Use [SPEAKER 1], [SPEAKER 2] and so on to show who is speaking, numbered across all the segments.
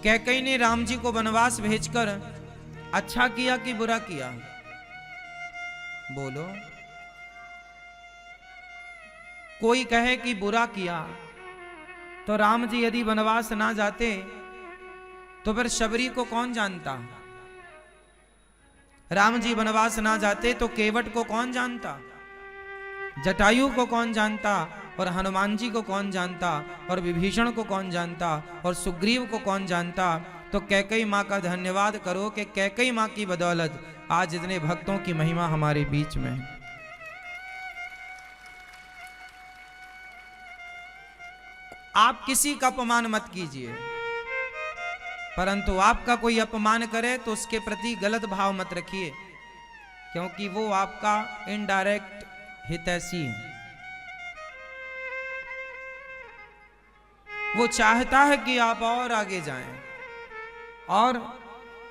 [SPEAKER 1] कैकेयी ने राम जी को वनवास भेजकर अच्छा किया कि बुरा किया? बोलो। कोई कहे कि बुरा किया, तो राम जी यदि वनवास ना जाते तो फिर शबरी को कौन जानता? राम जी वनवास ना जाते तो केवट को कौन जानता? जटायु को कौन जानता? और हनुमान जी को कौन जानता? और विभीषण को कौन जानता? और सुग्रीव को कौन जानता? तो कैकेयी माँ का धन्यवाद करो कि कैकेयी माँ की बदौलत आज इतने भक्तों की महिमा हमारे बीच में है। आप किसी का अपमान मत कीजिए, परंतु आपका कोई अपमान करे तो उसके प्रति गलत भाव मत रखिए, क्योंकि वो आपका इनडायरेक्ट हितैषी है। वो चाहता है कि आप और आगे जाएं और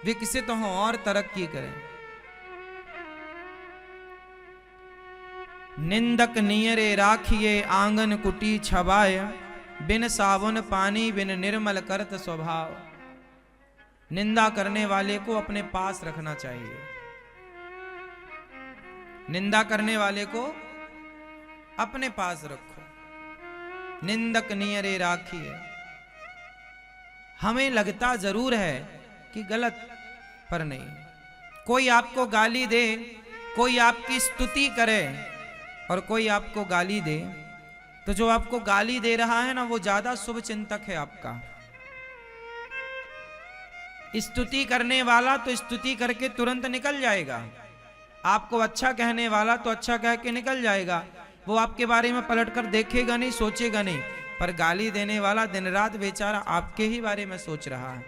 [SPEAKER 1] विकसित हों और तरक्की करें। निंदक नियरे राखिए आंगन कुटी छबाय, बिन साबुन पानी बिन निर्मल करत स्वभाव। निंदा करने वाले को अपने पास रखना चाहिए। निंदा करने वाले को अपने पास रखो। निंदक नियरे राखिए। हमें लगता जरूर है कि गलत, पर नहीं। कोई आपको गाली दे, कोई आपकी स्तुति करे और कोई आपको गाली दे, तो जो आपको गाली दे रहा है ना, वो ज्यादा शुभ चिंतक है आपका। स्तुति करने वाला तो स्तुति करके तुरंत निकल जाएगा, आपको अच्छा कहने वाला तो अच्छा कह के निकल जाएगा। वो आपके बारे में पलटकर देखेगा नहीं, सोचेगा नहीं। पर गाली देने वाला दिन रात बेचारा आपके ही बारे में सोच रहा है।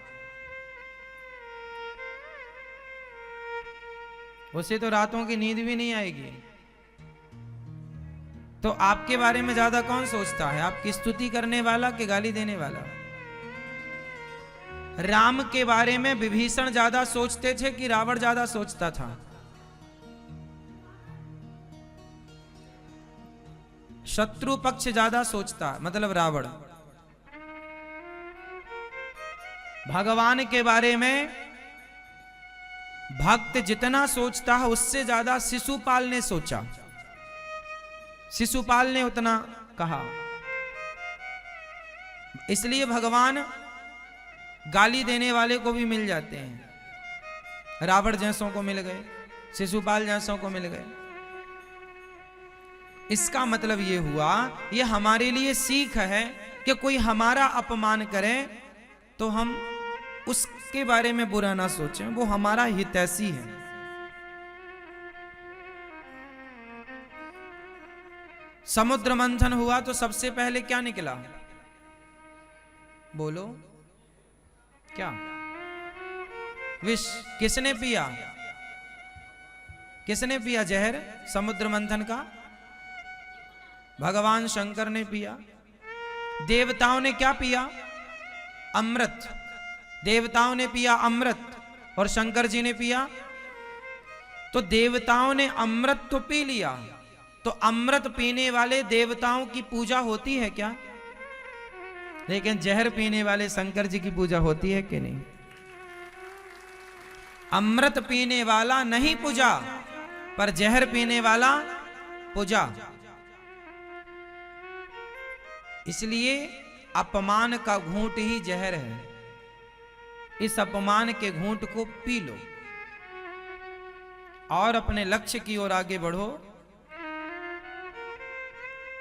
[SPEAKER 1] उसे तो रातों की नींद भी नहीं आएगी। तो आपके बारे में ज्यादा कौन सोचता है, आपकी स्तुति करने वाला कि गाली देने वाला? राम के बारे में विभीषण ज्यादा सोचते थे कि रावण ज्यादा सोचता था? शत्रु पक्ष ज्यादा सोचता, मतलब रावण। भगवान के बारे में भक्त जितना सोचता है उससे ज्यादा शिशुपाल ने सोचा। शिशुपाल ने उतना कहा। इसलिए भगवान गाली देने वाले को भी मिल जाते हैं। रावण जैसों को मिल गए, शिशुपाल जैसों को मिल गए। इसका मतलब ये हुआ, ये हमारे लिए सीख है कि कोई हमारा अपमान करे तो हम उसके बारे में बुरा ना सोचें, वो हमारा हितैषी है। समुद्र मंथन हुआ तो सबसे पहले क्या निकला? बोलो क्या? विष। किसने पिया? किसने पिया जहर समुद्र मंथन का? भगवान शंकर ने पिया। देवताओं ने क्या पिया? अमृत। देवताओं ने पिया अमृत और शंकर जी ने पिया। तो देवताओं ने अमृत तो पी लिया, तो अमृत पीने वाले देवताओं की पूजा होती है क्या? लेकिन जहर पीने वाले शंकर जी की पूजा होती है कि नहीं? अमृत पीने वाला नहीं पूजा, पर जहर पीने वाला पूजा। इसलिए अपमान का घूंट ही जहर है। इस अपमान के घूंट को पी लो और अपने लक्ष्य की ओर आगे बढ़ो।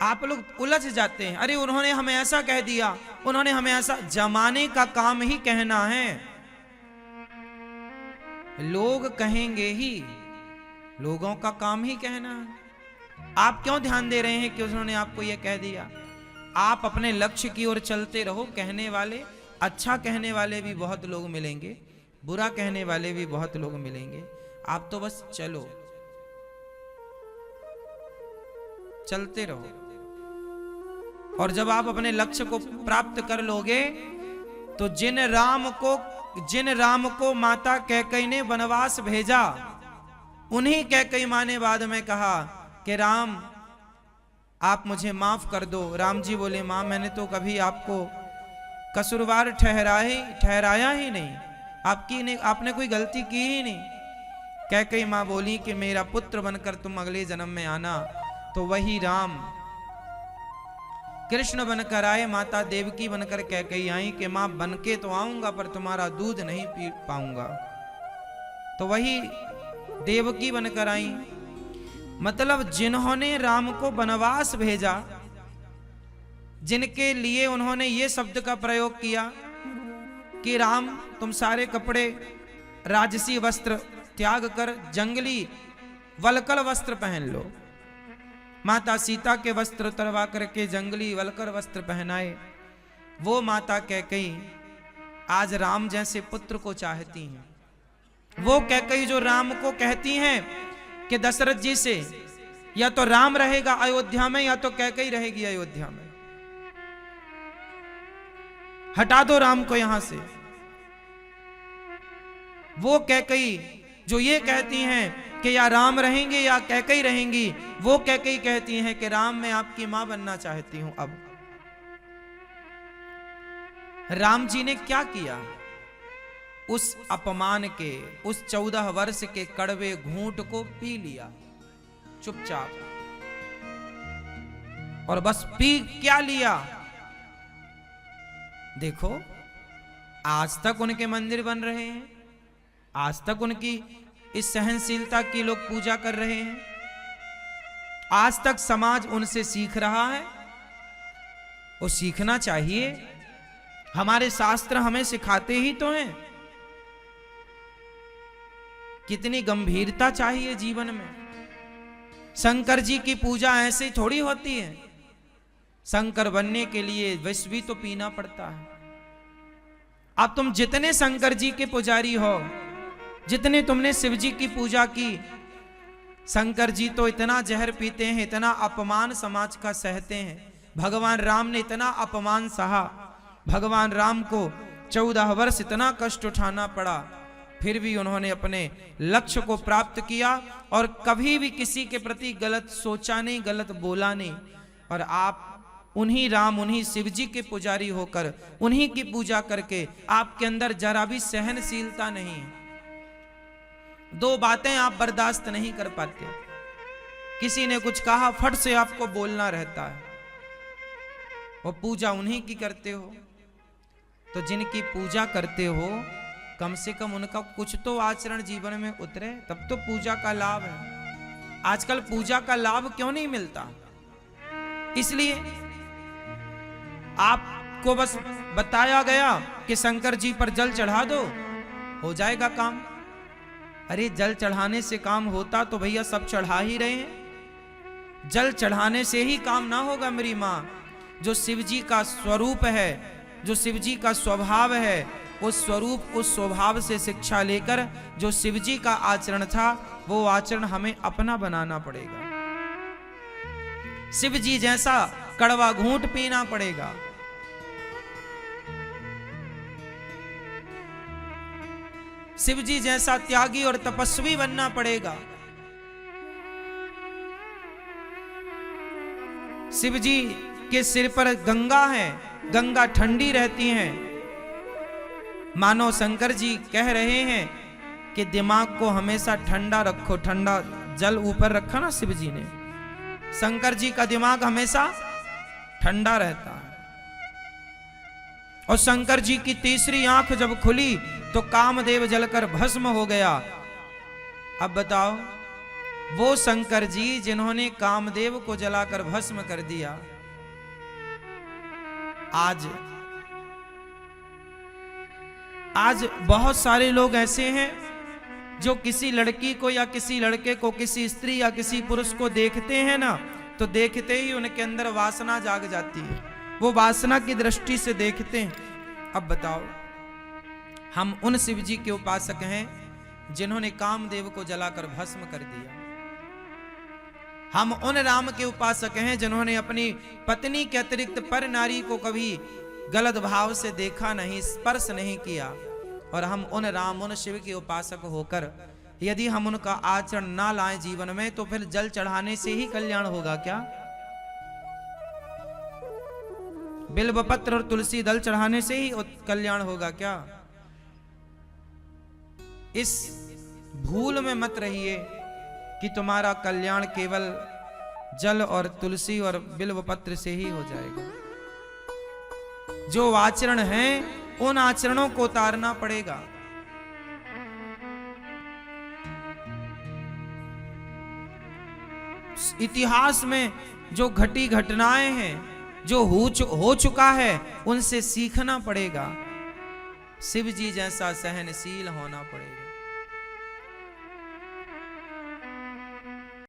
[SPEAKER 1] आप लोग उलझ जाते हैं, अरे उन्होंने हमें ऐसा कह दिया, उन्होंने हमें ऐसा। जमाने का काम ही कहना है। लोग कहेंगे ही, लोगों का काम ही कहना है। आप क्यों ध्यान दे रहे हैं कि उन्होंने आपको यह कह दिया? आप अपने लक्ष्य की ओर चलते रहो। कहने वाले, अच्छा कहने वाले भी बहुत लोग मिलेंगे, बुरा कहने वाले भी बहुत लोग मिलेंगे। आप तो बस चलो, चलते रहो। और जब आप अपने लक्ष्य को प्राप्त कर लोगे तो जिन राम को माता कैकेयी ने वनवास भेजा, उन्हीं कैकेयी माँ ने बाद में कहा कि राम आप मुझे माफ कर दो। राम जी बोले, मां मैंने तो कभी आपको कसूरवार ठहराया ही नहीं, आपने कोई गलती की ही नहीं। कैकेयी माँ बोली कि मेरा पुत्र बनकर तुम अगले जन्म में आना। तो वही राम कृष्ण बनकर आए, माता देवकी बनकर कैकेयी आई कि माँ बनके तो आऊंगा पर तुम्हारा दूध नहीं पी पाऊंगा। तो वही देवकी बनकर आई। मतलब जिन्होंने राम को वनवास भेजा, जिनके लिए उन्होंने ये शब्द का प्रयोग किया कि राम तुम सारे कपड़े राजसी वस्त्र त्याग कर जंगली वलकल वस्त्र पहन लो। माता सीता के वस्त्र उतरवा करके जंगली वलकर वस्त्र पहनाए। वो माता कैकेयी आज राम जैसे पुत्र को चाहती हैं। वो कैकेयी जो राम को कहती हैं कि दशरथ जी से या तो राम रहेगा अयोध्या में या तो कैकेयी रहेगी अयोध्या में, हटा दो राम को यहां से। वो कैकेयी जो ये कहती हैं कि या राम रहेंगे या कैकेयी रहेंगी, वो कैकेयी कहती हैं कि राम मैं आपकी मां बनना चाहती हूं। अब राम जी ने क्या किया? उस अपमान के, उस 14 वर्ष के कड़वे घूंट को पी लिया चुपचाप। और बस पी क्या लिया? देखो आज तक उनके मंदिर बन रहे हैं, आज तक उनकी इस सहनशीलता की लोग पूजा कर रहे हैं, आज तक समाज उनसे सीख रहा है। वो सीखना चाहिए, हमारे शास्त्र हमें सिखाते ही तो हैं। कितनी गंभीरता चाहिए जीवन में। शंकर जी की पूजा ऐसे थोड़ी होती है। शंकर बनने के लिए विष भी तो पीना पड़ता है। अब तुम जितने शंकर जी के पुजारी हो, जितने तुमने शिव जी की पूजा की, शंकर जी तो इतना जहर पीते हैं, इतना अपमान समाज का सहते हैं। भगवान राम ने इतना अपमान सहा, भगवान राम को 14 वर्ष इतना कष्ट उठाना पड़ा, फिर भी उन्होंने अपने लक्ष्य को प्राप्त किया और कभी भी किसी के प्रति गलत सोचा नहीं, गलत बोला नहीं। और आप उन्हीं राम, उन्हीं शिव जी के पुजारी होकर, उन्हीं की पूजा करके आपके अंदर जरा भी सहनशीलता नहीं है। 2 बातें आप बर्दाश्त नहीं कर पाते। किसी ने कुछ कहा, फट से आपको बोलना रहता है। वो पूजा उन्हीं की करते हो, तो जिनकी पूजा करते हो कम से कम उनका कुछ तो आचरण जीवन में उतरे, तब तो पूजा का लाभ है। आजकल पूजा का लाभ क्यों नहीं मिलता? इसलिए आपको बस बताया गया कि शंकर जी पर जल चढ़ा दो, हो जाएगा काम। अरे जल चढ़ाने से काम होता तो भैया सब चढ़ा ही रहे हैं। जल चढ़ाने से ही काम ना होगा मेरी मां। जो शिव जी का स्वरूप है, जो शिव जी का स्वभाव है, उस स्वरूप, उस स्वभाव से शिक्षा लेकर जो शिव जी का आचरण था, वो आचरण हमें अपना बनाना पड़ेगा। शिव जी जैसा कड़वा घूंट पीना पड़ेगा। शिव जी जैसा त्यागी और तपस्वी बनना पड़ेगा। शिव जी के सिर पर गंगा है, गंगा ठंडी रहती है। मानो शंकर जी कह रहे हैं कि दिमाग को हमेशा ठंडा रखो। ठंडा जल ऊपर रखा ना शिव जी ने, शंकर जी का दिमाग हमेशा ठंडा रहता है। और शंकर जी की तीसरी आंख जब खुली तो कामदेव जलकर भस्म हो गया। अब बताओ, वो शंकर जी जिन्होंने कामदेव को जलाकर भस्म कर दिया, आज बहुत सारे लोग ऐसे हैं जो किसी लड़की को या किसी लड़के को, किसी स्त्री या किसी पुरुष को देखते हैं ना, तो देखते ही उनके अंदर वासना जाग जाती है। वो वासना की दृष्टि से देखते हैं। अब बताओ, हम उन शिव जी के उपासक हैं जिन्होंने कामदेव को जलाकर भस्म कर दिया। हम उन राम के उपासक हैं जिन्होंने अपनी पत्नी के अतिरिक्त पर नारी को कभी गलत भाव से देखा नहीं, स्पर्श नहीं किया। और हम उन राम, उन शिव के उपासक होकर यदि हम उनका आचरण ना लाएं जीवन में, तो फिर जल चढ़ाने से ही कल्याण होगा क्या? बिल्वपत्र और तुलसी दल चढ़ाने से ही कल्याण होगा क्या? इस भूल में मत रहिए कि तुम्हारा कल्याण केवल जल और तुलसी और बिल्वपत्र से ही हो जाएगा। जो आचरण है उन आचरणों को उतारना पड़ेगा। इतिहास में जो घटी घटनाएं हैं, जो हो चुका है, उनसे सीखना पड़ेगा। शिव जी जैसा सहनशील होना पड़ेगा।